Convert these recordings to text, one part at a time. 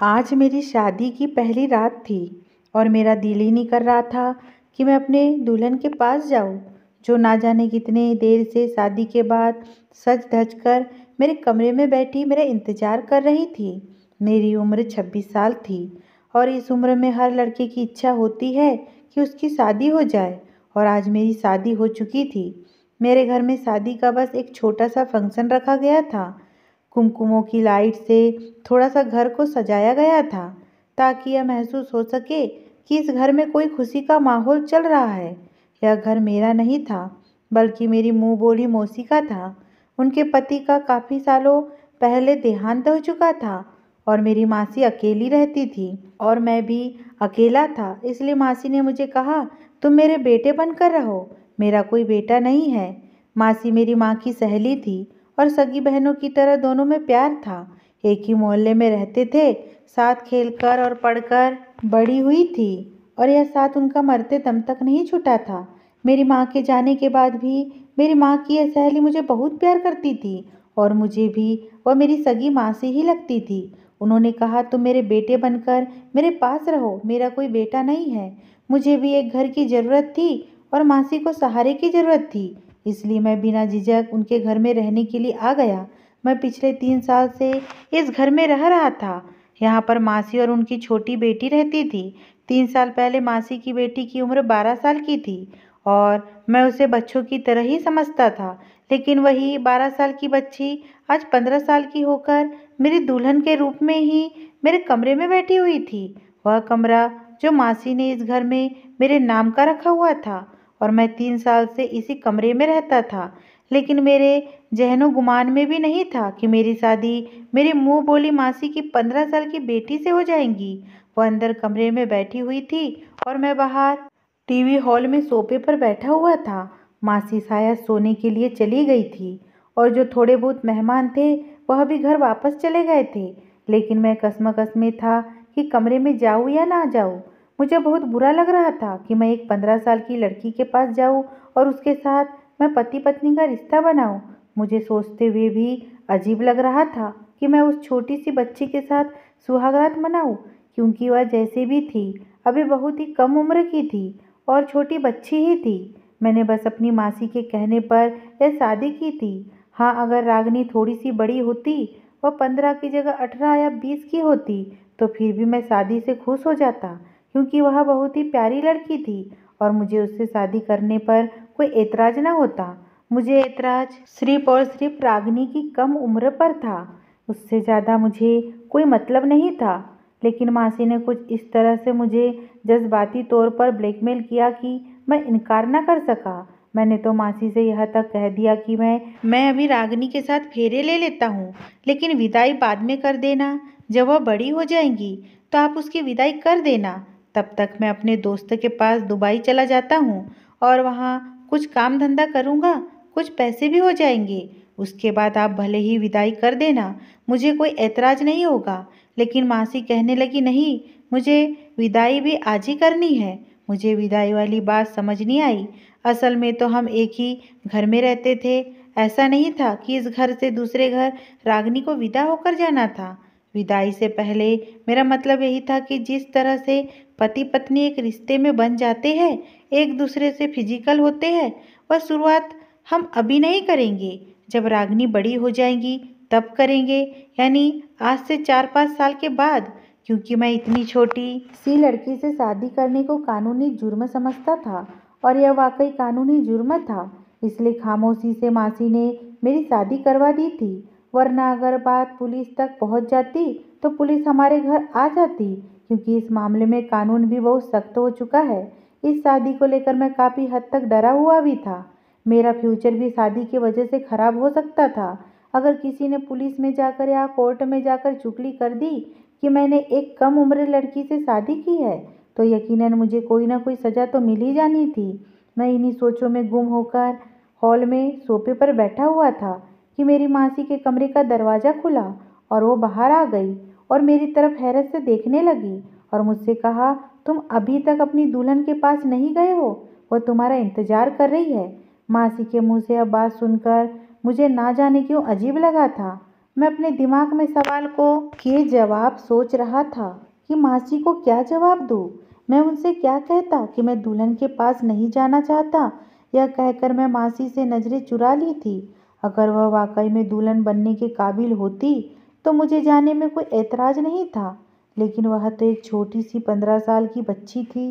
आज मेरी शादी की पहली रात थी और मेरा दिल ही नहीं कर रहा था कि मैं अपने दुल्हन के पास जाऊं, जो ना जाने कितने देर से शादी के बाद सज धज कर मेरे कमरे में बैठी मेरा इंतज़ार कर रही थी। मेरी उम्र 26 साल थी और इस उम्र में हर लड़के की इच्छा होती है कि उसकी शादी हो जाए, और आज मेरी शादी हो चुकी थी। मेरे घर में शादी का बस एक छोटा सा फंक्शन रखा गया था। कुमकुमों की लाइट से थोड़ा सा घर को सजाया गया था, ताकि यह महसूस हो सके कि इस घर में कोई खुशी का माहौल चल रहा है। यह घर मेरा नहीं था, बल्कि मेरी मुंह बोली मौसी का था। उनके पति का काफ़ी सालों पहले देहांत हो चुका था और मेरी मासी अकेली रहती थी और मैं भी अकेला था। इसलिए मासी ने मुझे कहा, तुम मेरे बेटे बनकर रहो। मेरा कोई बेटा नहीं है। मासी मेरी माँ की सहेली थी और सगी बहनों की तरह दोनों में प्यार था। एक ही मोहल्ले में रहते थे, साथ खेलकर और पढ़कर बड़ी हुई थी, और यह साथ उनका मरते दम तक नहीं छूटा था। मेरी माँ के जाने के बाद भी मेरी माँ की यह सहेली मुझे बहुत प्यार करती थी और मुझे भी वह मेरी सगी माँ से ही लगती थी। उन्होंने कहा, तुम मेरे बेटे बनकर मेरे पास रहो। मेरा कोई बेटा नहीं है। मुझे भी एक घर की ज़रूरत थी और मासी को सहारे की ज़रूरत थी। इसलिए मैं बिना झिझक उनके घर में रहने के लिए आ गया। मैं पिछले 3 साल से इस घर में रह रहा था। यहाँ पर मासी और उनकी छोटी बेटी रहती थी। 3 साल पहले मासी की बेटी की उम्र 12 साल की थी और मैं उसे बच्चों की तरह ही समझता था। लेकिन वही 12 साल की बच्ची आज 15 साल की होकर मेरी दुल्हन के रूप में ही मेरे कमरे में बैठी हुई थी। वह कमरा जो मासी ने इस घर में मेरे नाम का रखा हुआ था, और मैं 3 साल से इसी कमरे में रहता था। लेकिन मेरे जहनो गुमान में भी नहीं था कि मेरी शादी मेरी मुंह बोली मासी की 15 साल की बेटी से हो जाएगी। वह अंदर कमरे में बैठी हुई थी और मैं बाहर टीवी हॉल में सोफे पर बैठा हुआ था। मासी शायद सोने के लिए चली गई थी और जो थोड़े बहुत मेहमान थे वह भी घर वापस चले गए थे। लेकिन मैं कसमकस में था कि कमरे में जाऊं या ना जाऊं। मुझे बहुत बुरा लग रहा था कि मैं एक 15 साल की लड़की के पास जाऊं और उसके साथ मैं पति पत्नी का रिश्ता बनाऊं। मुझे सोचते हुए भी अजीब लग रहा था कि मैं उस छोटी सी बच्ची के साथ सुहागरात मनाऊं, क्योंकि वह जैसे भी थी अभी बहुत ही कम उम्र की थी और छोटी बच्ची ही थी। मैंने बस अपनी मासी के कहने पर यह शादी की थी। हाँ, अगर रागनी थोड़ी सी बड़ी होती, वह 15 की जगह 18 या 20 की होती, तो फिर भी मैं शादी से खुश हो जाता, क्योंकि वह बहुत ही प्यारी लड़की थी और मुझे उससे शादी करने पर कोई एतराज़ न होता। मुझे एतराज़ सिर्फ और सिर्फ रागनी की कम उम्र पर था। उससे ज़्यादा मुझे कोई मतलब नहीं था। लेकिन मासी ने कुछ इस तरह से मुझे जज्बाती तौर पर ब्लैकमेल किया कि मैं इनकार न कर सका। मैंने तो मासी से यह तक कह दिया कि मैं अभी रागनी के साथ फेरे ले लेता हूँ, लेकिन विदाई बाद में कर देना। जब वह बड़ी हो जाएंगी तो आप उसकी विदाई कर देना। तब तक मैं अपने दोस्त के पास दुबई चला जाता हूँ और वहाँ कुछ काम धंधा करूँगा, कुछ पैसे भी हो जाएंगे। उसके बाद आप भले ही विदाई कर देना, मुझे कोई ऐतराज़ नहीं होगा। लेकिन मासी कहने लगी, नहीं, मुझे विदाई भी आज ही करनी है। मुझे विदाई वाली बात समझ नहीं आई। असल में तो हम एक ही घर में रहते थे। ऐसा नहीं था कि इस घर से दूसरे घर रागनी को विदा होकर जाना था। विदाई से पहले मेरा मतलब यही था कि जिस तरह से पति पत्नी एक रिश्ते में बन जाते हैं, एक दूसरे से फिजिकल होते हैं, वह शुरुआत हम अभी नहीं करेंगे। जब रागनी बड़ी हो जाएंगी तब करेंगे, यानी आज से 4-5 साल के बाद। क्योंकि मैं इतनी छोटी सी लड़की से शादी करने को कानूनी जुर्म समझता था, और यह वाकई कानूनी जुर्म था। इसलिए खामोशी से मासी ने मेरी शादी करवा दी थी। वरना अगर बात पुलिस तक पहुंच जाती तो पुलिस हमारे घर आ जाती, क्योंकि इस मामले में कानून भी बहुत सख्त हो चुका है। इस शादी को लेकर मैं काफ़ी हद तक डरा हुआ भी था। मेरा फ्यूचर भी शादी की वजह से खराब हो सकता था। अगर किसी ने पुलिस में जाकर या कोर्ट में जाकर चुगली कर दी कि मैंने एक कम उम्र लड़की से शादी की है, तो यकीनन मुझे कोई ना कोई सज़ा तो मिल ही जानी थी। मैं इन्हीं सोचों में गुम होकर हॉल में सोफे पर बैठा हुआ था कि मेरी मासी के कमरे का दरवाज़ा खुला और वो बाहर आ गई और मेरी तरफ हैरत से देखने लगी और मुझसे कहा, तुम अभी तक अपनी दुल्हन के पास नहीं गए हो? वो तुम्हारा इंतज़ार कर रही है। मासी के मुंह से अब बात सुनकर मुझे ना जाने क्यों अजीब लगा था। मैं अपने दिमाग में सवाल को के जवाब सोच रहा था कि मासी को क्या जवाब दूँ। मैं उनसे क्या कहता कि मैं दुल्हन के पास नहीं जाना चाहता। यह कहकर मैं मासी से नज़रें चुरा ली थी। अगर वह वाकई में दुल्हन बनने के काबिल होती तो मुझे जाने में कोई ऐतराज़ नहीं था, लेकिन वह तो एक छोटी सी 15 साल की बच्ची थी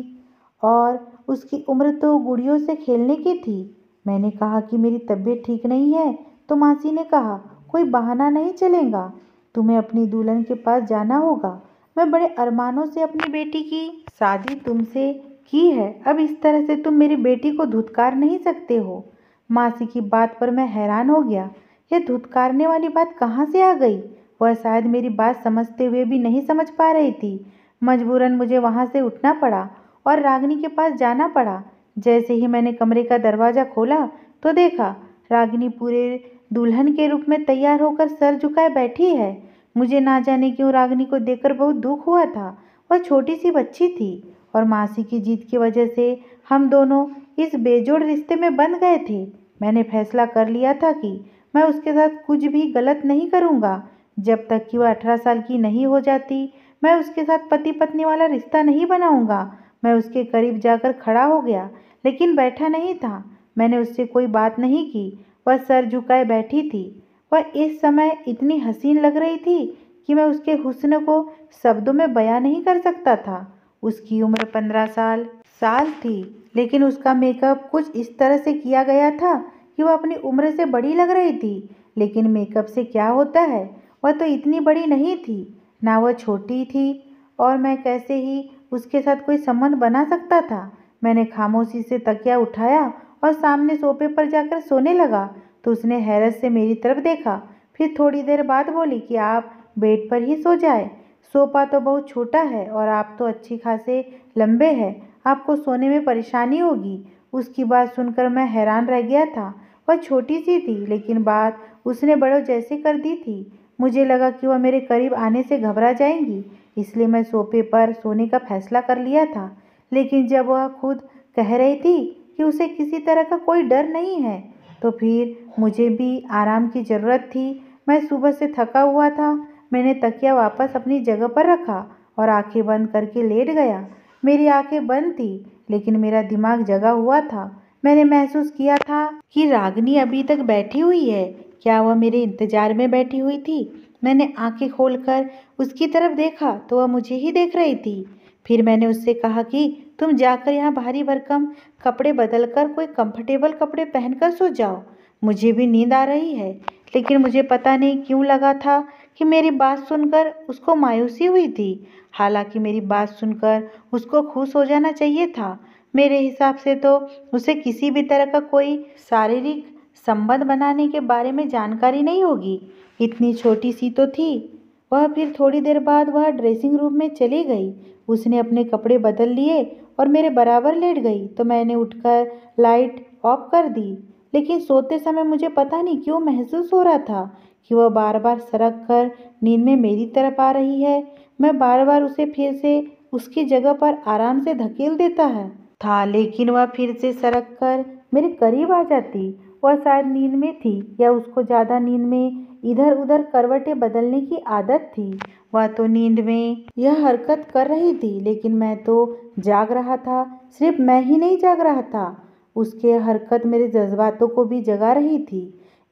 और उसकी उम्र तो गुड़ियों से खेलने की थी। मैंने कहा कि मेरी तबीयत ठीक नहीं है, तो मासी ने कहा कोई बहाना नहीं चलेगा, तुम्हें अपनी दुल्हन के पास जाना होगा। मैं बड़े अरमानों से अपनी बेटी की शादी तुमसे की है, अब इस तरह से तुम मेरी बेटी को धुतकार नहीं सकते हो। मासी की बात पर मैं हैरान हो गया। यह धुतकारने वाली बात कहाँ से आ गई? वह शायद मेरी बात समझते हुए भी नहीं समझ पा रही थी। मजबूरन मुझे वहाँ से उठना पड़ा और रागिनी के पास जाना पड़ा। जैसे ही मैंने कमरे का दरवाज़ा खोला तो देखा रागिनी पूरे दुल्हन के रूप में तैयार होकर सर झुकाए बैठी है। मुझे ना जाने क्यों रागिनी को देखकर बहुत दुख हुआ था। वह छोटी सी बच्ची थी और मासी की जीत की वजह से हम दोनों इस बेजोड़ रिश्ते में बंध गए थे। मैंने फैसला कर लिया था कि मैं उसके साथ कुछ भी गलत नहीं करूँगा। जब तक कि वह 18 साल की नहीं हो जाती, मैं उसके साथ पति पत्नी वाला रिश्ता नहीं बनाऊँगा। मैं उसके करीब जाकर खड़ा हो गया, लेकिन बैठा नहीं था। मैंने उससे कोई बात नहीं की। वह सर झुकाए बैठी थी। वह इस समय इतनी हसीन लग रही थी कि मैं उसके हुस्न को शब्दों में बयां नहीं कर सकता था। उसकी उम्र 15 साल थी, लेकिन उसका मेकअप कुछ इस तरह से किया गया था कि वह अपनी उम्र से बड़ी लग रही थी। लेकिन मेकअप से क्या होता है, वह तो इतनी बड़ी नहीं थी, ना वह छोटी थी, और मैं कैसे ही उसके साथ कोई संबंध बना सकता था। मैंने खामोशी से तकिया उठाया और सामने सोफे पर जाकर सोने लगा तो उसने हैरत से मेरी तरफ देखा। फिर थोड़ी देर बाद बोली कि आप बेड पर ही सो जाए, सोफा तो बहुत छोटा है और आप तो अच्छी खासे लंबे हैं, आपको सोने में परेशानी होगी। उसकी बात सुनकर मैं हैरान रह गया था। वह छोटी सी थी, लेकिन बात उसने बड़ों जैसे कर दी थी। मुझे लगा कि वह मेरे करीब आने से घबरा जाएंगी, इसलिए मैं सोफे पर सोने का फैसला कर लिया था। लेकिन जब वह खुद कह रही थी कि उसे किसी तरह का कोई डर नहीं है, तो फिर मुझे भी आराम की ज़रूरत थी। मैं सुबह से थका हुआ था। मैंने तकिया वापस अपनी जगह पर रखा और आंखें बंद करके लेट गया। मेरी आंखें बंद थी, लेकिन मेरा दिमाग जगा हुआ था। मैंने महसूस किया था कि रागिनी अभी तक बैठी हुई है। क्या वह मेरे इंतजार में बैठी हुई थी? मैंने आंखें खोलकर उसकी तरफ देखा तो वह मुझे ही देख रही थी। फिर मैंने उससे कहा कि तुम जाकर यहाँ भारी भरकम कपड़े बदलकर कोई कंफर्टेबल कपड़े पहनकर सो जाओ, मुझे भी नींद आ रही है। लेकिन मुझे पता नहीं क्यों लगा था कि मेरी बात सुनकर उसको मायूसी हुई थी, हालांकि मेरी बात सुनकर उसको खुश हो जाना चाहिए था। मेरे हिसाब से तो उसे किसी भी तरह का कोई शारीरिक संबंध बनाने के बारे में जानकारी नहीं होगी, इतनी छोटी सी तो थी वह। फिर थोड़ी देर बाद वह ड्रेसिंग रूम में चली गई। उसने अपने कपड़े बदल लिए और मेरे बराबर लेट गई तो मैंने उठकर लाइट ऑफ कर दी। लेकिन सोते समय मुझे पता नहीं क्यों महसूस हो रहा था कि वह बार बार सरक कर नींद में मेरी तरफ आ रही है। मैं बार बार उसे फिर से उसकी जगह पर आराम से धकेल देता है था, लेकिन वह फिर से सरक कर मेरे करीब आ जाती। वह शायद नींद में थी या उसको ज़्यादा नींद में इधर उधर करवटें बदलने की आदत थी। वह तो नींद में यह हरकत कर रही थी, लेकिन मैं तो जाग रहा था। सिर्फ मैं ही नहीं जाग रहा था, उसके हरकत मेरे जज्बातों को भी जगा रही थी।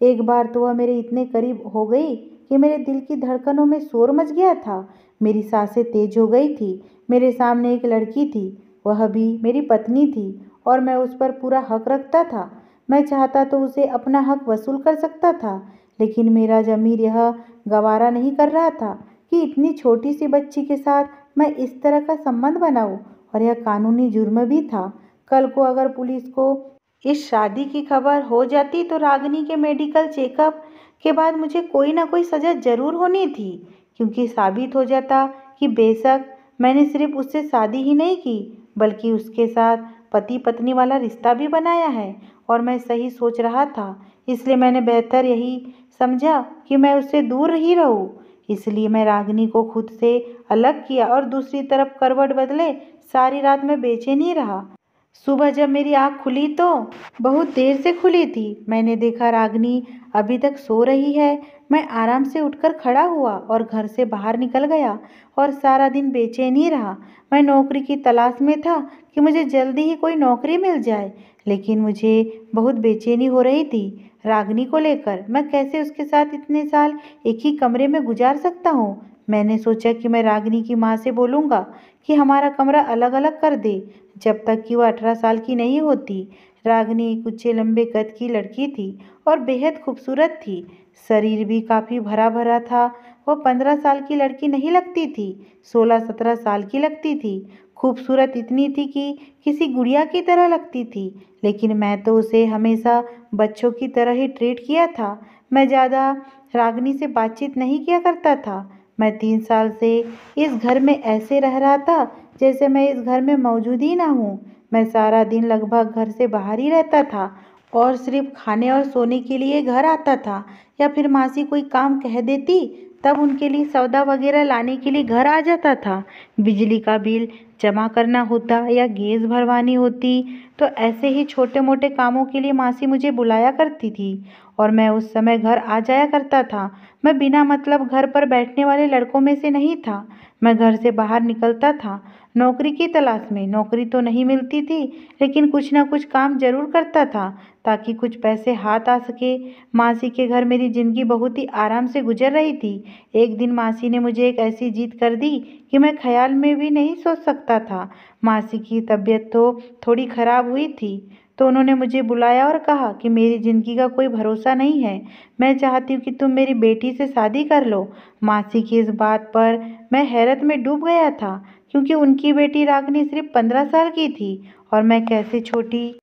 एक बार तो वह मेरे इतने करीब हो गई कि मेरे दिल की धड़कनों में शोर मच गया था। मेरी सांसें तेज हो गई थी। मेरे सामने एक लड़की थी, वह भी मेरी पत्नी थी और मैं उस पर पूरा हक रखता था। मैं चाहता तो उसे अपना हक वसूल कर सकता था, लेकिन मेरा ज़मीर यह गवारा नहीं कर रहा था कि इतनी छोटी सी बच्ची के साथ मैं इस तरह का संबंध बनाऊं, और यह कानूनी जुर्म भी था। कल को अगर पुलिस को इस शादी की खबर हो जाती तो रागिनी के मेडिकल चेकअप के बाद मुझे कोई ना कोई सज़ा ज़रूर होनी थी, क्योंकि साबित हो जाता कि बेशक मैंने सिर्फ उससे शादी ही नहीं की, बल्कि उसके साथ पति पत्नी वाला रिश्ता भी बनाया है। और मैं सही सोच रहा था, इसलिए मैंने बेहतर यही समझा कि मैं उससे दूर ही रहूं। इसलिए मैं रागिनी को खुद से अलग किया और दूसरी तरफ करवट बदले सारी रात मैं बेचैन ही रहा। सुबह जब मेरी आँख खुली तो बहुत देर से खुली थी। मैंने देखा रागिनी अभी तक सो रही है। मैं आराम से उठकर खड़ा हुआ और घर से बाहर निकल गया और सारा दिन बेचैन ही रहा। मैं नौकरी की तलाश में था कि मुझे जल्दी ही कोई नौकरी मिल जाए, लेकिन मुझे बहुत बेचैनी हो रही थी रागिनी को लेकर। मैं कैसे उसके साथ इतने साल एक ही कमरे में गुजार सकता हूँ। मैंने सोचा कि मैं रागिनी की माँ से बोलूँगा कि हमारा कमरा अलग अलग कर दे जब तक कि वह 18 साल की नहीं होती। रागिनी एक ऊंचे लंबे कद की लड़की थी और बेहद खूबसूरत थी। शरीर भी काफ़ी भरा भरा था। वह 15 साल की लड़की नहीं लगती थी, 16-17 साल की लगती थी। खूबसूरत इतनी थी कि किसी गुड़िया की तरह लगती थी, लेकिन मैं तो उसे हमेशा बच्चों की तरह ही ट्रीट किया था। मैं ज़्यादा रागिनी से बातचीत नहीं किया करता था। मैं 3 साल से इस घर में ऐसे रह रहा था जैसे मैं इस घर में मौजूद ही ना हूँ। मैं सारा दिन लगभग घर से बाहर ही रहता था और सिर्फ खाने और सोने के लिए घर आता था, या फिर मासी कोई काम कह देती तब उनके लिए सौदा वगैरह लाने के लिए घर आ जाता था। बिजली का बिल जमा करना होता या गैस भरवानी होती तो ऐसे ही छोटे मोटे कामों के लिए मासी मुझे बुलाया करती थी और मैं उस समय घर आ जाया करता था। मैं बिना मतलब घर पर बैठने वाले लड़कों में से नहीं था। मैं घर से बाहर निकलता था नौकरी की तलाश में। नौकरी तो नहीं मिलती थी, लेकिन कुछ ना कुछ काम जरूर करता था ताकि कुछ पैसे हाथ आ सके। मासी के घर मेरी ज़िंदगी बहुत ही आराम से गुजर रही थी। एक दिन मासी ने मुझे एक ऐसी जिद कर दी कि मैं ख्याल में भी नहीं सोच सकता था। मासी की तबीयत तो थोड़ी खराब हुई थी, तो उन्होंने मुझे बुलाया और कहा कि मेरी ज़िंदगी का कोई भरोसा नहीं है, मैं चाहती हूँ कि तुम मेरी बेटी से शादी कर लो। मासी की इस बात पर मैं हैरत में डूब गया था, क्योंकि उनकी बेटी रागिनी सिर्फ 15 साल की थी और मैं कैसे छोटी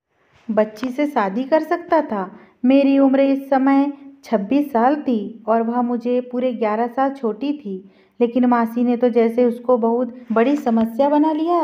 बच्ची से शादी कर सकता था। मेरी उम्र इस समय 26 साल थी और वह मुझे पूरे 11 साल छोटी थी। लेकिन मासी ने तो जैसे उसको बहुत बड़ी समस्या बना लिया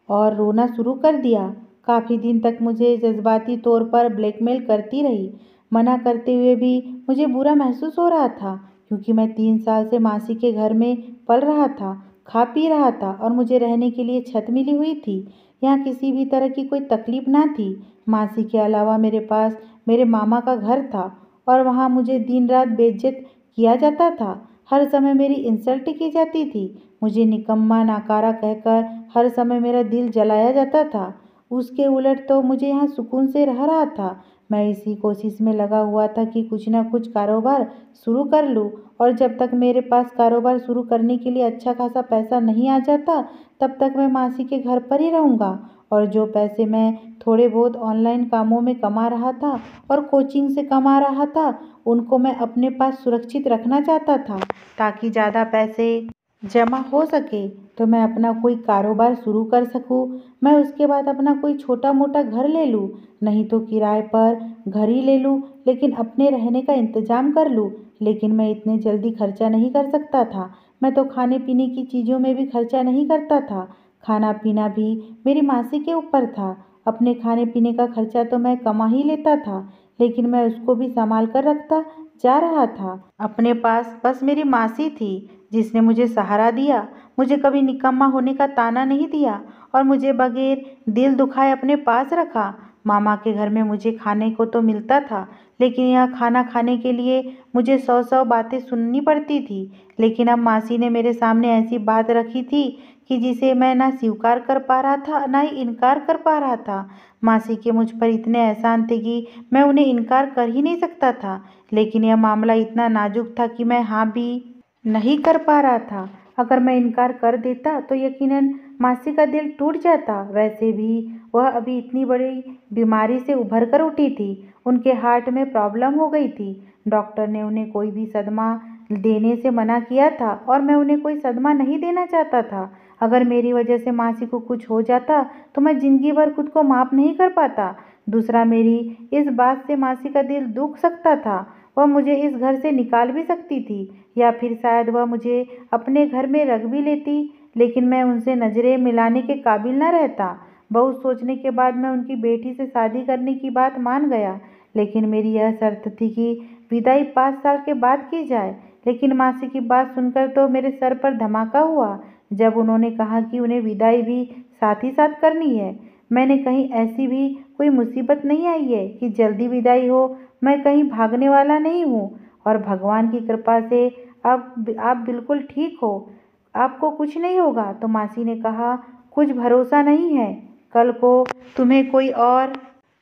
और रोना शुरू कर दिया। काफ़ी दिन तक मुझे जज्बाती तौर पर ब्लैकमेल करती रही। मना करते हुए भी मुझे बुरा महसूस हो रहा था, क्योंकि मैं 3 साल से मासी के घर में पल रहा था, खा पी रहा था और मुझे रहने के लिए छत मिली हुई थी। यहाँ किसी भी तरह की कोई तकलीफ ना थी। मासी के अलावा मेरे पास मेरे मामा का घर था और वहाँ मुझे दिन रात बेइज्जत किया जाता था। हर समय मेरी इंसल्ट की जाती थी। मुझे निकम्मा नाकारा कहकर हर समय मेरा दिल जलाया जाता था। उसके उलट तो मुझे यहाँ सुकून से रह रहा था। मैं इसी कोशिश में लगा हुआ था कि कुछ ना कुछ कारोबार शुरू कर लूँ, और जब तक मेरे पास कारोबार शुरू करने के लिए अच्छा खासा पैसा नहीं आ जाता तब तक मैं मासी के घर पर ही रहूँगा। और जो पैसे मैं थोड़े बहुत ऑनलाइन कामों में कमा रहा था और कोचिंग से कमा रहा था, उनको मैं अपने पास सुरक्षित रखना चाहता था ताकि ज़्यादा पैसे जमा हो सके तो मैं अपना कोई कारोबार शुरू कर सकूं। मैं उसके बाद अपना कोई छोटा मोटा घर ले लूं, नहीं तो किराए पर घर ही ले लूं, लेकिन अपने रहने का इंतजाम कर लूं। लेकिन मैं इतने जल्दी खर्चा नहीं कर सकता था। मैं तो खाने पीने की चीज़ों में भी खर्चा नहीं करता था। खाना पीना भी मेरी मासी के ऊपर था। अपने खाने पीने का खर्चा तो मैं कमा ही लेता था, लेकिन मैं उसको भी संभाल कर रखता जा रहा था। अपने पास बस मेरी मासी थी जिसने मुझे सहारा दिया, मुझे कभी निकम्मा होने का ताना नहीं दिया और मुझे बगैर दिल दुखाए अपने पास रखा। मामा के घर में मुझे खाने को तो मिलता था, लेकिन यह खाना खाने के लिए मुझे 100-100 बातें सुननी पड़ती थी। लेकिन अब मासी ने मेरे सामने ऐसी बात रखी थी कि जिसे मैं ना स्वीकार कर पा रहा था ना ही इनकार कर पा रहा था। मासी के मुझ पर इतने एहसान थे कि मैं उन्हें इनकार कर ही नहीं सकता था, लेकिन यह मामला इतना नाजुक था कि मैं हाँ भी नहीं कर पा रहा था। अगर मैं इनकार कर देता तो यकीनन मासी का दिल टूट जाता। वैसे भी वह अभी इतनी बड़ी बीमारी से उभर कर उठी थी। उनके हार्ट में प्रॉब्लम हो गई थी। डॉक्टर ने उन्हें कोई भी सदमा देने से मना किया था और मैं उन्हें कोई सदमा नहीं देना चाहता था। अगर मेरी वजह से मासी को कुछ हो जाता तो मैं जिंदगी भर खुद को माफ़ नहीं कर पाता। दूसरा, मेरी इस बात से मासी का दिल दुख सकता था। वह मुझे इस घर से निकाल भी सकती थी, या फिर शायद वह मुझे अपने घर में रख भी लेती, लेकिन मैं उनसे नज़रें मिलाने के काबिल न रहता। बहुत सोचने के बाद मैं उनकी बेटी से शादी करने की बात मान गया, लेकिन मेरी यह शर्त थी कि विदाई 5 साल के बाद की जाए। लेकिन मासी की बात सुनकर तो मेरे सर पर धमाका हुआ जब उन्होंने कहा कि उन्हें विदाई भी साथ ही साथ करनी है। मैंने कहीं ऐसी भी कोई मुसीबत नहीं आई है कि जल्दी विदाई हो। मैं कहीं भागने वाला नहीं हूँ और भगवान की कृपा से अब आप बिल्कुल ठीक हो, आपको कुछ नहीं होगा। तो मासी ने कहा, कुछ भरोसा नहीं है, कल को तुम्हें कोई और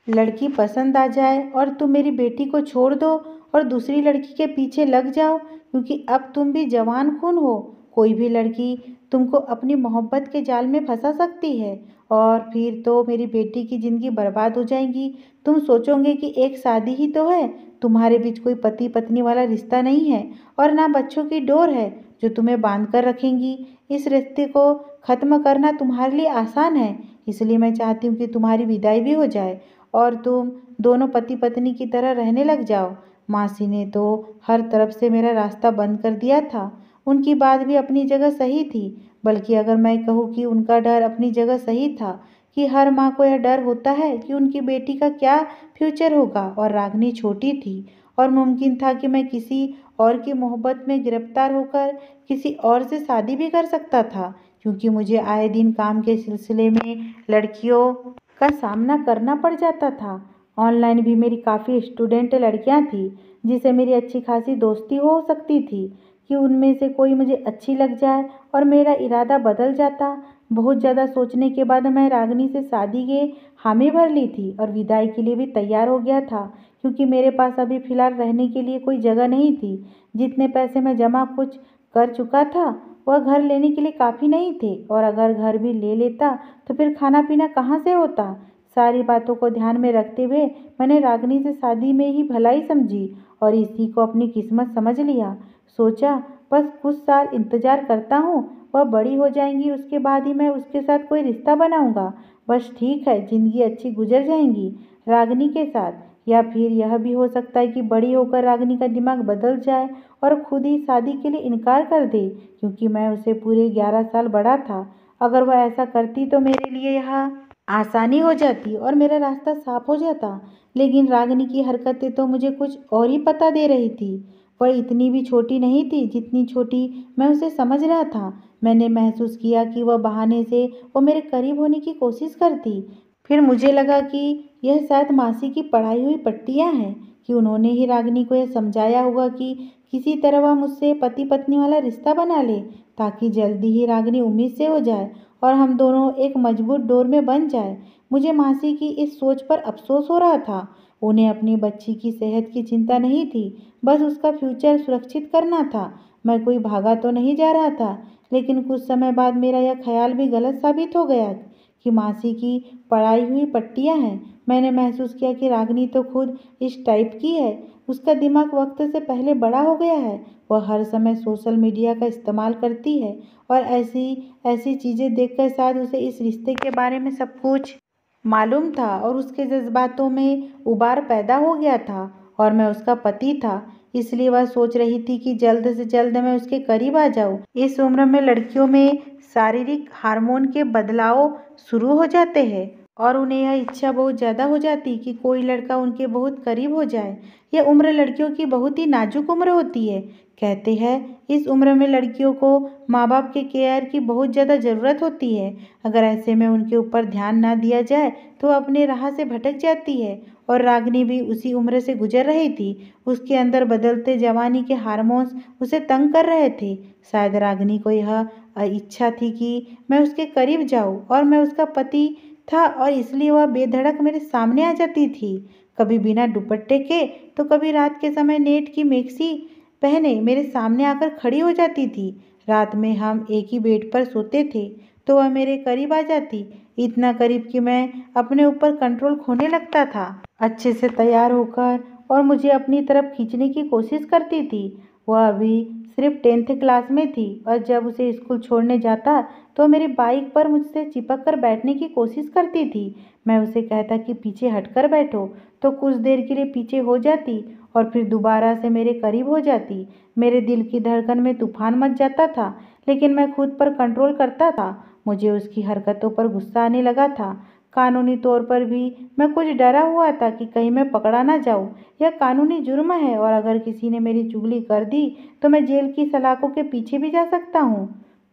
लड़की पसंद आ जाए और तुम मेरी बेटी को छोड़ दो और दूसरी लड़की के पीछे लग जाओ, क्योंकि अब तुम भी जवान खून हो। कोई भी लड़की तुमको अपनी मोहब्बत के जाल में फंसा सकती है और फिर तो मेरी बेटी की ज़िंदगी बर्बाद हो जाएगी। तुम सोचोगे कि एक शादी ही तो है, तुम्हारे बीच कोई पति पत्नी वाला रिश्ता नहीं है और ना बच्चों की डोर है जो तुम्हें बांध कर रखेंगी। इस रिश्ते को ख़त्म करना तुम्हारे लिए आसान है, इसलिए मैं चाहती हूँ कि तुम्हारी विदाई भी हो जाए और तुम दोनों पति पत्नी की तरह रहने लग जाओ। मासी ने तो हर तरफ से मेरा रास्ता बंद कर दिया था। उनकी बात भी अपनी जगह सही थी, बल्कि अगर मैं कहूँ कि उनका डर अपनी जगह सही था, कि हर माँ को यह डर होता है कि उनकी बेटी का क्या फ्यूचर होगा। और रागनी छोटी थी और मुमकिन था कि मैं किसी और की मोहब्बत में गिरफ्तार होकर किसी और से शादी भी कर सकता था, क्योंकि मुझे आए दिन काम के सिलसिले में लड़कियों का सामना करना पड़ जाता था। ऑनलाइन भी मेरी काफ़ी स्टूडेंट लड़कियां थीं जिससे मेरी अच्छी खासी दोस्ती हो सकती थी कि उनमें से कोई मुझे अच्छी लग जाए और मेरा इरादा बदल जाता। बहुत ज़्यादा सोचने के बाद मैं रागनी से शादी के हामी भर ली थी और विदाई के लिए भी तैयार हो गया था, क्योंकि मेरे पास अभी फ़िलहाल रहने के लिए कोई जगह नहीं थी। जितने पैसे मैं जमा कुछ कर चुका था वह घर लेने के लिए काफ़ी नहीं थे, और अगर घर भी ले लेता तो फिर खाना पीना कहाँ से होता। सारी बातों को ध्यान में रखते हुए मैंने रागनी से शादी में ही भलाई समझी और इसी को अपनी किस्मत समझ लिया। सोचा बस कुछ साल इंतजार करता हूँ, वह बड़ी हो जाएंगी, उसके बाद ही मैं उसके साथ कोई रिश्ता बनाऊंगा। बस ठीक है, जिंदगी अच्छी गुजर जाएंगी रागनी के साथ। या फिर यह भी हो सकता है कि बड़ी होकर रागनी का दिमाग बदल जाए और खुद ही शादी के लिए इनकार कर दे, क्योंकि मैं उसे पूरे 11 साल बड़ा था। अगर वह ऐसा करती तो मेरे लिए यह आसानी हो जाती और मेरा रास्ता साफ हो जाता। लेकिन रागिनी की हरकतें तो मुझे कुछ और ही पता दे रही थी। वह इतनी भी छोटी नहीं थी जितनी छोटी मैं उसे समझ रहा था। मैंने महसूस किया कि वह बहाने से वो मेरे करीब होने की कोशिश करती। फिर मुझे लगा कि यह शायद मासी की पढ़ाई हुई पट्टियाँ हैं, कि उन्होंने ही रागिनी को यह समझाया होगा कि किसी तरह वह मुझसे पति पत्नी वाला रिश्ता बना ले, ताकि जल्दी ही रागिनी उम्मीद से हो जाए और हम दोनों एक मजबूत डोर में बन जाए। मुझे मासी की इस सोच पर अफसोस हो रहा था। उन्हें अपनी बच्ची की सेहत की चिंता नहीं थी, बस उसका फ्यूचर सुरक्षित करना था। मैं कोई भागा तो नहीं जा रहा था, लेकिन कुछ समय बाद मेरा यह ख्याल भी गलत साबित हो गया कि मासी की पढ़ाई हुई पट्टियाँ हैं। मैंने महसूस किया कि रागिनी तो खुद इस टाइप की है। उसका दिमाग वक्त से पहले बड़ा हो गया है। वह हर समय सोशल मीडिया का इस्तेमाल करती है और ऐसी ऐसी चीज़ें देखकर शायद उसे इस रिश्ते के बारे में सब कुछ मालूम था और उसके जज्बातों में उबार पैदा हो गया था और मैं उसका पति था। इसलिए वह सोच रही थी कि जल्द से जल्द मैं उसके करीब आ जाऊं। इस उम्र में लड़कियों में शारीरिक हार्मोन के बदलाव शुरू हो जाते हैं और उन्हें यह इच्छा बहुत ज़्यादा हो जाती कि कोई लड़का उनके बहुत करीब हो जाए। यह उम्र लड़कियों की बहुत ही नाजुक उम्र होती है। कहते हैं इस उम्र में लड़कियों को माँ बाप के केयर की बहुत ज़्यादा ज़रूरत होती है। अगर ऐसे में उनके ऊपर ध्यान ना दिया जाए तो अपने राह से भटक जाती है। और रागिनी भी उसी उम्र से गुजर रही थी। उसके अंदर बदलते जवानी के हार्मोन्स उसे तंग कर रहे थे। शायद रागिनी को यह इच्छा थी कि मैं उसके करीब जाऊं और मैं उसका पति था, और इसलिए वह बेधड़क मेरे सामने आ जाती थी, कभी बिना दुपट्टे के तो कभी रात के समय नेट की मैक्सी पहने मेरे सामने आकर खड़ी हो जाती थी। रात में हम एक ही बेड पर सोते थे तो वह मेरे करीब आ जाती, इतना करीब कि मैं अपने ऊपर कंट्रोल खोने लगता था। अच्छे से तैयार होकर और मुझे अपनी तरफ खींचने की कोशिश करती थी। वह अभी सिर्फ 10th क्लास में थी और जब उसे स्कूल छोड़ने जाता तो मेरी बाइक पर मुझसे चिपक कर बैठने की कोशिश करती थी। मैं उसे कहता कि पीछे हटकर बैठो तो कुछ देर के लिए पीछे हो जाती और फिर दोबारा से मेरे करीब हो जाती। मेरे दिल की धड़कन में तूफान मच जाता था, लेकिन मैं खुद पर कंट्रोल करता था। मुझे उसकी हरकतों पर गुस्सा आने लगा था। कानूनी तौर पर भी मैं कुछ डरा हुआ था कि कहीं मैं पकड़ा ना जाऊं। यह कानूनी जुर्म है और अगर किसी ने मेरी चुगली कर दी तो मैं जेल की सलाखों के पीछे भी जा सकता हूँ।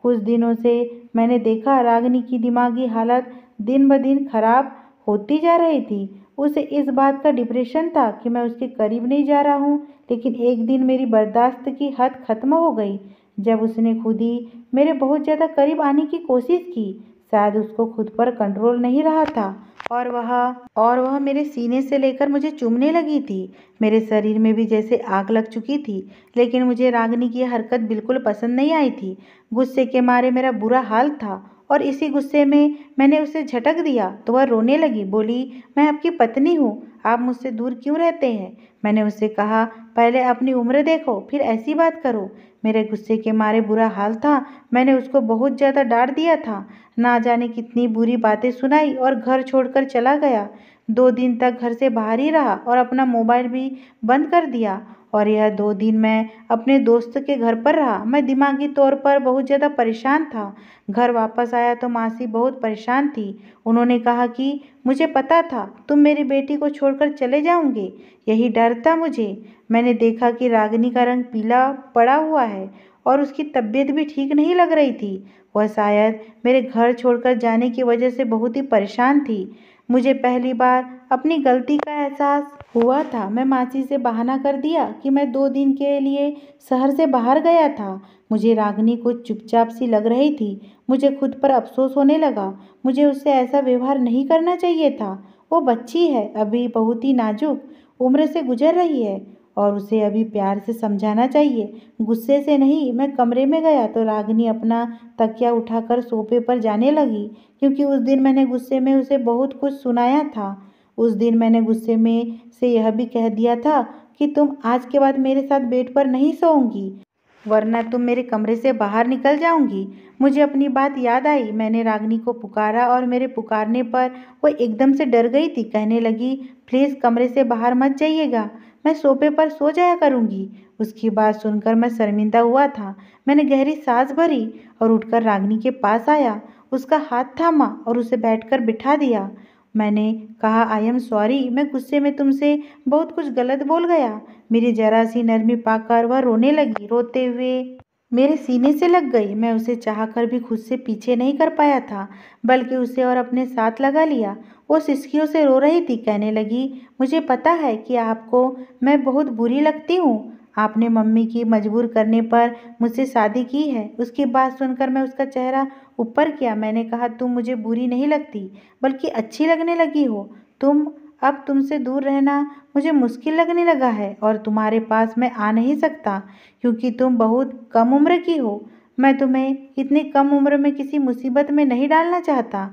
कुछ दिनों से मैंने देखा रागिनी की दिमागी हालत दिन ब दिन खराब होती जा रही थी। उसे इस बात का डिप्रेशन था कि मैं उसके करीब नहीं जा रहा हूँ। लेकिन एक दिन मेरी बर्दाश्त की हद खत्म हो गई जब उसने खुद ही मेरे बहुत ज़्यादा करीब आने की कोशिश की। शायद उसको खुद पर कंट्रोल नहीं रहा था और वह मेरे सीने से लेकर मुझे चूमने लगी थी। मेरे शरीर में भी जैसे आग लग चुकी थी। लेकिन मुझे रागिनी की हरकत बिल्कुल पसंद नहीं आई थी। गुस्से के मारे मेरा बुरा हाल था और इसी गुस्से में मैंने उसे झटक दिया तो वह रोने लगी। बोली, मैं आपकी पत्नी हूँ, आप मुझसे दूर क्यों रहते हैं? मैंने उससे कहा, पहले अपनी उम्र देखो फिर ऐसी बात करो। मेरे गुस्से के मारे बुरा हाल था। मैंने उसको बहुत ज़्यादा डांट दिया था, ना जाने कितनी बुरी बातें सुनाई और घर छोड़कर चला गया। 2 दिन तक घर से बाहर ही रहा और अपना मोबाइल भी बंद कर दिया। और यह 2 दिन मैं अपने दोस्त के घर पर रहा। मैं दिमागी तौर पर बहुत ज़्यादा परेशान था। घर वापस आया तो मासी बहुत परेशान थी। उन्होंने कहा कि मुझे पता था तुम मेरी बेटी को छोड़कर चले जाओगे, यही डर था मुझे। मैंने देखा कि रागिनी का रंग पीला पड़ा हुआ है और उसकी तबीयत भी ठीक नहीं लग रही थी। वह शायद मेरे घर छोड़कर जाने की वजह से बहुत ही परेशान थी। मुझे पहली बार अपनी गलती का एहसास हुआ था। मैं मासी से बहाना कर दिया कि मैं 2 दिन के लिए शहर से बाहर गया था। मुझे रागिनी कुछ चुपचाप सी लग रही थी। मुझे खुद पर अफसोस होने लगा। मुझे उससे ऐसा व्यवहार नहीं करना चाहिए था। वो बच्ची है, अभी बहुत ही नाजुक उम्र से गुजर रही है और उसे अभी प्यार से समझाना चाहिए, गुस्से से नहीं। मैं कमरे में गया तो रागिनी अपना तकिया उठाकर सोफे पर जाने लगी, क्योंकि उस दिन मैंने गुस्से में उसे बहुत कुछ सुनाया था। उस दिन मैंने गुस्से में से यह भी कह दिया था कि तुम आज के बाद मेरे साथ बेड पर नहीं सोओगी, वरना तुम मेरे कमरे से बाहर निकल जाऊंगी। मुझे अपनी बात याद आई। मैंने रागिनी को पुकारा और मेरे पुकारने पर वो एकदम से डर गई थी। कहने लगी, प्लीज़ कमरे से बाहर मत जाइएगा, मैं सोफे पर सो जाया करूंगी। उसकी बात सुनकर मैं शर्मिंदा हुआ था। मैंने गहरी सांस भरी और उठकर रागिनी के पास आया, उसका हाथ थामा और उसे बैठकर बिठा दिया। मैंने कहा, आई एम सॉरी, मैं गुस्से में तुमसे बहुत कुछ गलत बोल गया। मेरी जरा सी नरमी पाकर वह रोने लगी। रोते हुए मेरे सीने से लग गई। मैं उसे चाहकर भी खुद से पीछे नहीं कर पाया था, बल्कि उसे और अपने साथ लगा लिया। वो सिसकियों से रो रही थी। कहने लगी, मुझे पता है कि आपको मैं बहुत बुरी लगती हूँ। आपने मम्मी की मजबूर करने पर मुझसे शादी की है। उसकी बात सुनकर मैं उसका चेहरा ऊपर किया। मैंने कहा, तुम मुझे बुरी नहीं लगती, बल्कि अच्छी लगने लगी हो। अब तुमसे दूर रहना मुझे मुश्किल लगने लगा है और तुम्हारे पास मैं आ नहीं सकता, क्योंकि तुम बहुत कम उम्र की हो। मैं तुम्हें इतनी कम उम्र में किसी मुसीबत में नहीं डालना चाहता।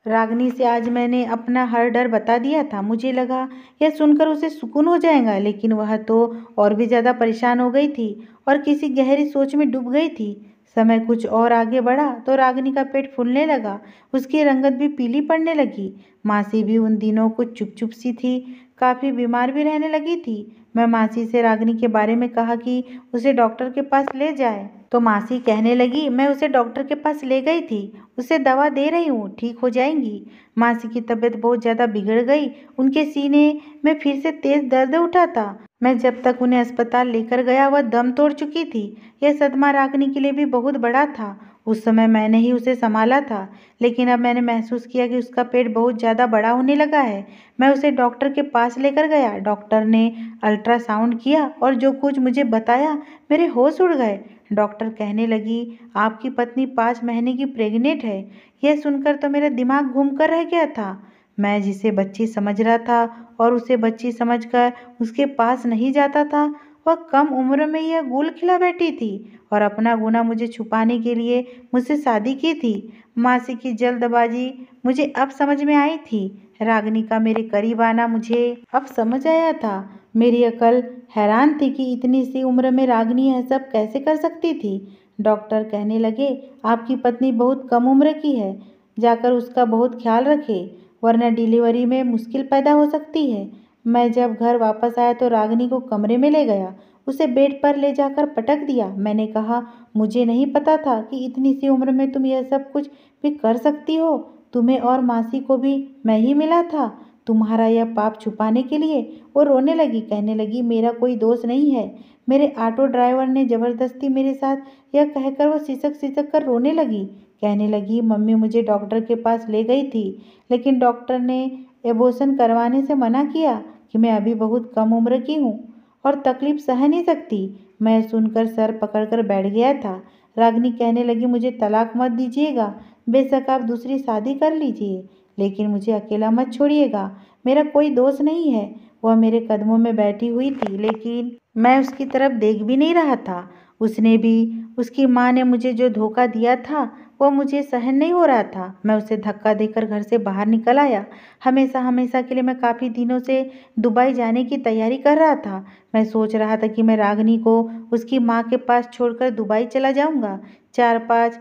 रागिनी से आज मैंने अपना हर डर बता दिया था। मुझे लगा यह सुनकर उसे सुकून हो जाएगा, लेकिन वह तो और भी ज़्यादा परेशान हो गई थी और किसी गहरी सोच में डूब गई थी। समय कुछ और आगे बढ़ा तो रागिनी का पेट फूलने लगा, उसकी रंगत भी पीली पड़ने लगी। मासी भी उन दिनों कुछ चुप चुप सी थी, काफ़ी बीमार भी रहने लगी थी। मैं मासी से रागिनी के बारे में कहा कि उसे डॉक्टर के पास ले जाए, तो मासी कहने लगी, मैं उसे डॉक्टर के पास ले गई थी, उसे दवा दे रही हूँ, ठीक हो जाएंगी। मासी की तबीयत बहुत ज़्यादा बिगड़ गई। उनके सीने में फिर से तेज दर्द उठा था। मैं जब तक उन्हें अस्पताल लेकर गया वह दम तोड़ चुकी थी। यह सदमा रागिनी के लिए भी बहुत बड़ा था। उस समय मैंने ही उसे संभाला था, लेकिन अब मैंने महसूस किया कि उसका पेट बहुत ज़्यादा बड़ा होने लगा है। मैं उसे डॉक्टर के पास लेकर गया। डॉक्टर ने अल्ट्रासाउंड किया और जो कुछ मुझे बताया, मेरे होश उड़ गए। डॉक्टर कहने लगी, आपकी पत्नी 5 महीने की प्रेग्नेंट है। यह सुनकर तो मेरा दिमाग घूम कर रह गया था। मैं जिसे बच्ची समझ रहा था और उसे बच्ची समझकर उसके पास नहीं जाता था, वह कम उम्र में यह गुल खिला बैठी थी और अपना गुनाह मुझे छुपाने के लिए मुझसे शादी की थी। मासी की जल्दबाजी मुझे अब समझ में आई थी। रागिनी का मेरे करीब आना मुझे अब समझ आया था। मेरी अकल हैरान थी कि इतनी सी उम्र में रागिनी यह सब कैसे कर सकती थी। डॉक्टर कहने लगे, आपकी पत्नी बहुत कम उम्र की है, जाकर उसका बहुत ख्याल रखें, वरना डिलीवरी में मुश्किल पैदा हो सकती है। मैं जब घर वापस आया तो रागिनी को कमरे में ले गया, उसे बेड पर ले जाकर पटक दिया। मैंने कहा, मुझे नहीं पता था कि इतनी सी उम्र में तुम यह सब कुछ भी कर सकती हो। तुम्हें और मासी को भी मैं ही मिला था तुम्हारा यह पाप छुपाने के लिए। वो रोने लगी, कहने लगी, मेरा कोई दोष नहीं है। मेरे ऑटो ड्राइवर ने ज़बरदस्ती मेरे साथ यह कहकर वो सिसक सिसक कर रोने लगी कहने लगी, मम्मी मुझे डॉक्टर के पास ले गई थी, लेकिन डॉक्टर ने एबॉर्शन करवाने से मना किया कि मैं अभी बहुत कम उम्र की हूँ और तकलीफ सह नहीं सकती। मैं सुनकर सर पकड़कर बैठ गया था। रागिनी कहने लगी, मुझे तलाक मत दीजिएगा, बेशक आप दूसरी शादी कर लीजिए, लेकिन मुझे अकेला मत छोड़िएगा। मेरा कोई दोस्त नहीं है। वह मेरे कदमों में बैठी हुई थी, लेकिन मैं उसकी तरफ देख भी नहीं रहा था। उसने भी, उसकी माँ ने मुझे जो धोखा दिया था वह मुझे सहन नहीं हो रहा था। मैं उसे धक्का देकर घर से बाहर निकल आया। हमेशा हमेशा के लिए मैं काफ़ी दिनों से दुबई जाने की तैयारी कर रहा था। मैं सोच रहा था कि मैं रागिनी को उसकी माँ के पास छोड़कर दुबई चला जाऊंगा। 4-5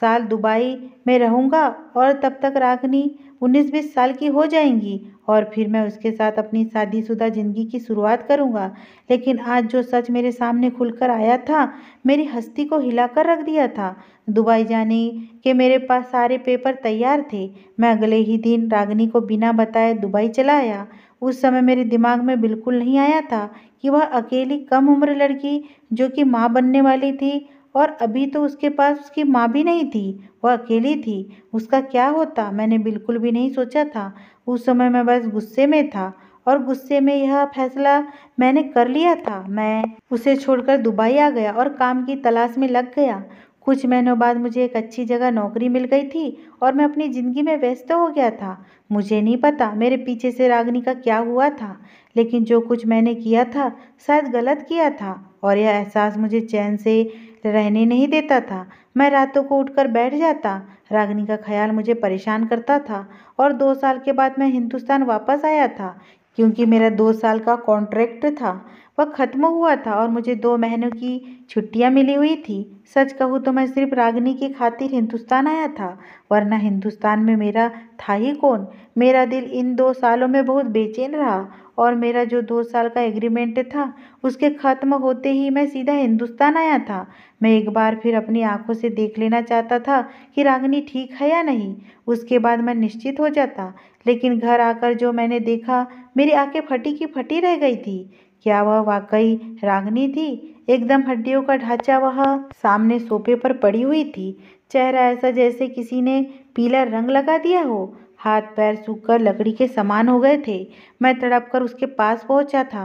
साल दुबई में रहूंगा और तब तक रागिनी 19-20 साल की हो जाएंगी और फिर मैं उसके साथ अपनी शादीशुदा ज़िंदगी की शुरुआत करूंगा। लेकिन आज जो सच मेरे सामने खुलकर आया था, मेरी हस्ती को हिलाकर रख दिया था। दुबई जाने के मेरे पास सारे पेपर तैयार थे। मैं अगले ही दिन रागिनी को बिना बताए दुबई चला आया। उस समय मेरे दिमाग में बिल्कुल नहीं आया था कि वह अकेली कम उम्र लड़की जो कि माँ बनने वाली थी, और अभी तो उसके पास उसकी माँ भी नहीं थी, वह अकेली थी, उसका क्या होता, मैंने बिल्कुल भी नहीं सोचा था। उस समय मैं बस गुस्से में था और गुस्से में यह फैसला मैंने कर लिया था। मैं उसे छोड़कर दुबई आ गया और काम की तलाश में लग गया। कुछ महीनों बाद मुझे एक अच्छी जगह नौकरी मिल गई थी और मैं अपनी ज़िंदगी में व्यस्त हो गया था। मुझे नहीं पता मेरे पीछे से रागिनी का क्या हुआ था, लेकिन जो कुछ मैंने किया था शायद गलत किया था और यह एहसास मुझे चैन से रहने नहीं देता था। मैं रातों को उठकर बैठ जाता। रागिनी का ख्याल मुझे परेशान करता था और 2 साल के बाद मैं हिंदुस्तान वापस आया था, क्योंकि मेरा 2 साल का कॉन्ट्रैक्ट था वह ख़त्म हुआ था और मुझे 2 महीनों की छुट्टियां मिली हुई थी। सच कहूँ तो मैं सिर्फ रागिनी की खातिर हिंदुस्तान आया था, वरना हिंदुस्तान में मेरा था ही कौन। मेरा दिल इन 2 सालों में बहुत बेचैन रहा और मेरा जो 2 साल का एग्रीमेंट था उसके ख़त्म होते ही मैं सीधा हिंदुस्तान आया था। मैं एक बार फिर अपनी आंखों से देख लेना चाहता था कि रागिनी ठीक है या नहीं, उसके बाद मैं निश्चित हो जाता। लेकिन घर आकर जो मैंने देखा, मेरी आंखें फटी की फटी रह गई थी। क्या वह वाकई रागिनी थी? एकदम हड्डियों का ढांचा वह सामने सोफे पर पड़ी हुई थी। चेहरा ऐसा जैसे किसी ने पीला रंग लगा दिया हो। हाथ पैर सूखकर लकड़ी के समान हो गए थे। मैं तड़प कर उसके पास पहुंचा था।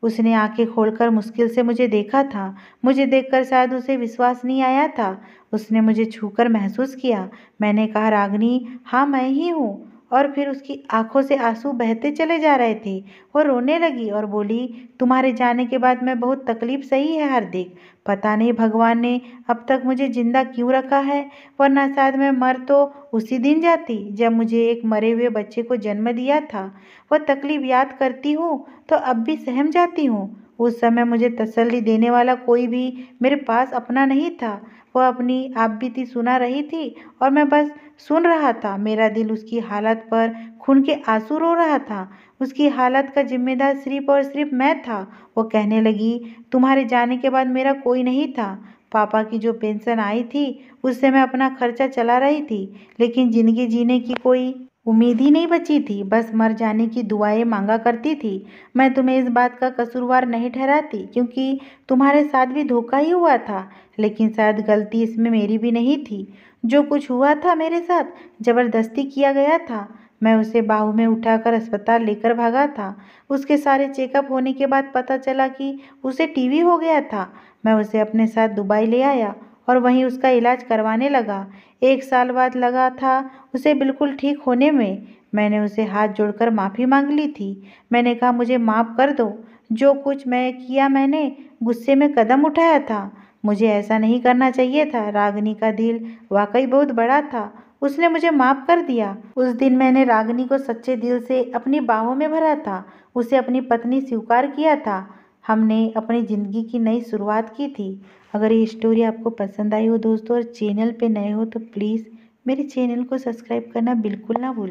उसने आंखें खोलकर मुश्किल से मुझे देखा था। मुझे देखकर शायद उसे विश्वास नहीं आया था। उसने मुझे छूकर महसूस किया। मैंने कहा, रागिनी, हाँ मैं ही हूँ। और फिर उसकी आंखों से आंसू बहते चले जा रहे थे। वो रोने लगी और बोली, तुम्हारे जाने के बाद मैं बहुत तकलीफ सही है हार्दिक। पता नहीं भगवान ने अब तक मुझे जिंदा क्यों रखा है, वरना शायद मैं मर तो उसी दिन जाती जब मुझे एक मरे हुए बच्चे को जन्म दिया था। वह तकलीफ याद करती हूँ तो अब भी सहम जाती हूँ। उस समय मुझे तसल्ली देने वाला कोई भी मेरे पास अपना नहीं था। वह अपनी आप बीती सुना रही थी और मैं बस सुन रहा था। मेरा दिल उसकी हालत पर खून के आंसू रो रहा था। उसकी हालत का जिम्मेदार सिर्फ और सिर्फ मैं था। वो कहने लगी, तुम्हारे जाने के बाद मेरा कोई नहीं था। पापा की जो पेंशन आई थी उससे मैं अपना खर्चा चला रही थी, लेकिन जिंदगी जीने की कोई उम्मीद ही नहीं बची थी। बस मर जाने की दुआएं मांगा करती थी। मैं तुम्हें इस बात का कसूरवार नहीं ठहराती, क्योंकि तुम्हारे साथ भी धोखा ही हुआ था, लेकिन शायद गलती इसमें मेरी भी नहीं थी। जो कुछ हुआ था मेरे साथ जबरदस्ती किया गया था। मैं उसे बाहू में उठाकर अस्पताल लेकर भागा था। उसके सारे चेकअप होने के बाद पता चला कि उसे टीबी हो गया था। मैं उसे अपने साथ दुबई ले आया और वहीं उसका इलाज करवाने लगा। 1 साल बाद लगा था उसे बिल्कुल ठीक होने में। मैंने उसे हाथ जोड़कर माफ़ी मांग ली थी। मैंने कहा, मुझे माफ़ कर दो। जो कुछ मैं किया, मैंने गुस्से में कदम उठाया था। मुझे ऐसा नहीं करना चाहिए था। रागिनी का दिल वाकई बहुत बड़ा था। उसने मुझे माफ़ कर दिया। उस दिन मैंने रागिनी को सच्चे दिल से अपनी बाहों में भरा था, उसे अपनी पत्नी स्वीकार किया था। हमने अपनी ज़िंदगी की नई शुरुआत की थी। अगर ये स्टोरी आपको पसंद आई हो दोस्तों और चैनल पे नए हो तो प्लीज़ मेरे चैनल को सब्सक्राइब करना बिल्कुल ना भूलें।